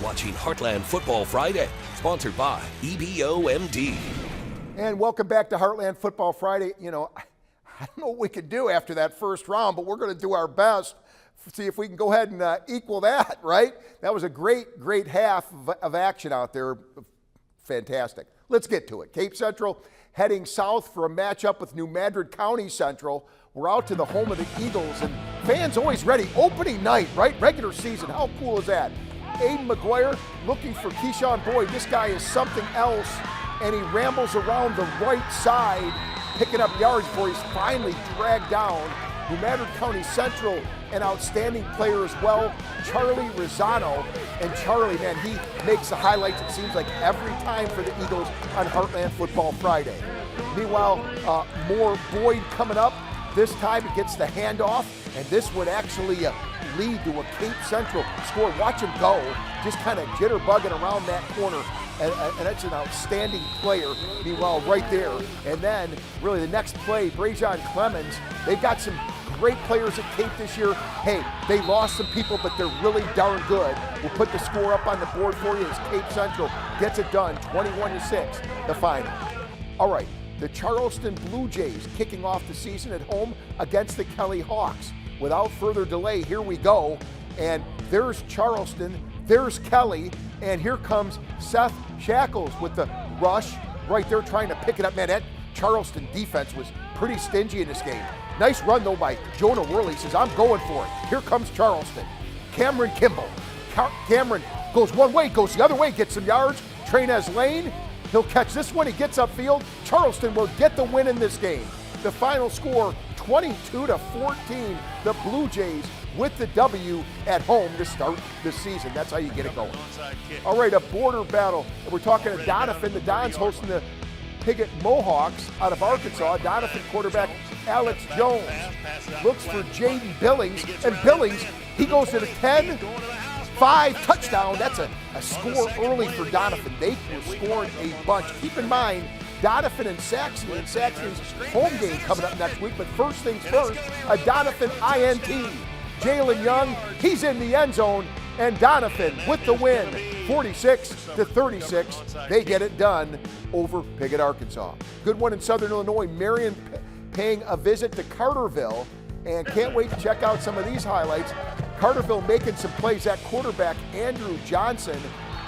watching Heartland Football Friday, sponsored by EBOMD. And welcome back to Heartland Football Friday. You know, I don't know what we could do after that first round, but we're going to do our best to see if we can go ahead and equal that, right? That was a great half of action out there. Fantastic. Let's get to it. Cape Central heading south for a matchup with New Madrid County Central. We're out to the home of the Eagles, and fans always ready. Opening night, right? Regular season. How cool is that? Aiden McGuire looking for Keyshawn Boyd. This guy is something else, and he rambles around the right side, picking up yards before he's finally dragged down. New Madrid County Central, an outstanding player as well, Charlie Rosano. And Charlie, man, he makes the highlights, it seems like, every time for the Eagles on Heartland Football Friday. Meanwhile, more Boyd coming up. This time it gets the handoff, and this would actually lead to a Cape Central score. Watch him go, just kind of jitterbugging around that corner, and that's an outstanding player. Meanwhile, right there, and then really the next play, Brajon Clemens. They've got some great players at Cape this year. Hey, they lost some people, but they're really darn good. We'll put the score up on the board for you as Cape Central gets it done, 21-6, the final. All right. The Charleston Blue Jays kicking off the season at home against the Kelly Hawks. Without further delay, here we go. And there's Charleston, there's Kelly, and here comes Seth Shackles with the rush right there trying to pick it up. Man, that Charleston defense was pretty stingy in this game. Nice run, though, by Jonah Worley. Says, I'm going for it. Here comes Charleston. Cameron Kimball. Cameron goes one way, goes the other way, gets some yards. Trainez Lane. He'll catch this one. He gets upfield. Charleston will get the win in this game. The final score, 22-14. The Blue Jays with the W at home to start the season. That's how you get it going. All right, a border battle. We're talking to Doniphan. The Dons hosting the Piggott Mohawks out of Arkansas. Doniphan quarterback Alex Jones looks for Jaden Billings. And Billings, he goes to the 10-5 touchdown. That's a score early for Doniphan. They were scoring a bunch. Keep in mind, Doniphan and Saxony, and Saxony's home game coming up next week. But first things first, a Doniphan INT. Jalen Young, he's in the end zone, and Doniphan with the win, 46-36. They get it done over Piggott, Arkansas. Good one in Southern Illinois. Marion paying a visit to Carterville, and can't wait to check out some of these highlights. Carterville making some plays. That quarterback, Andrew Johnson,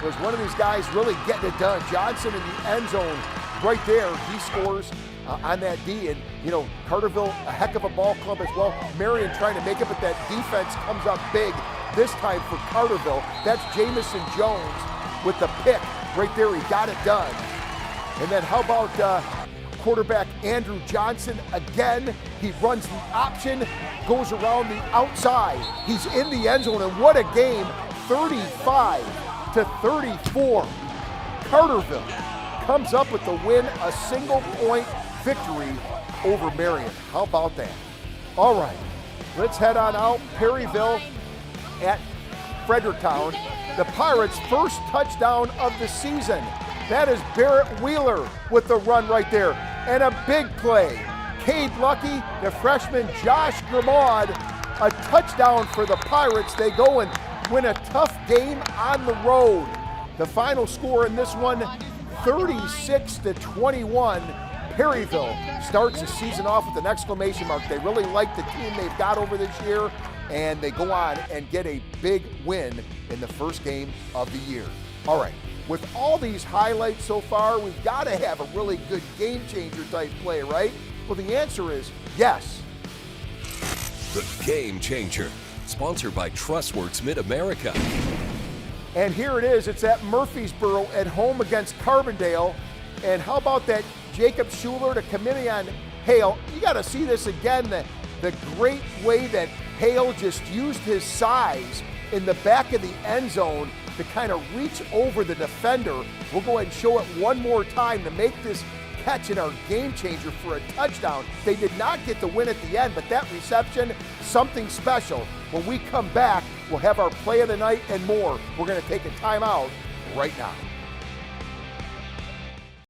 was one of these guys really getting it done. Johnson in the end zone right there. He scores on that D. And, you know, Carterville, a heck of a ball club as well. Marion trying to make it, but that defense comes up big this time for Carterville. That's Jamison Jones with the pick right there. He got it done. And then how about quarterback Andrew Johnson again? He runs the option, goes around the outside. He's in the end zone, and what a game, 35-34. Carterville comes up with the win, a single-point victory over Marion. How about that? All right, let's head on out. Perryville at Fredericktown. The Pirates' first touchdown of the season. That is Barrett Wheeler with the run right there. And a big play. Cade Lucky, the freshman Josh Grimaud, a touchdown for the Pirates. They go and win a tough game on the road. The final score in this one, 36-21. Perryville starts the season off with an exclamation mark. They really like the team they've got over this year, and they go on and get a big win in the first game of the year. All right. With all these highlights so far, we've got to have a really good game changer type play, right? Well, the answer is yes. The Game Changer, sponsored by Trustworks Mid-America. And here it is. It's at Murfreesboro at home against Carbondale. And how about that Jacob Schuler to Kaminian Hale? You got to see this again, the great way that Hale just used his size in the back of the end zone to kind of reach over the defender. We'll go ahead and show it one more time to make this catch in our game changer for a touchdown. They did not get the win at the end, but that reception, something special. When we come back, we'll have our play of the night and more. We're going to take a timeout right now.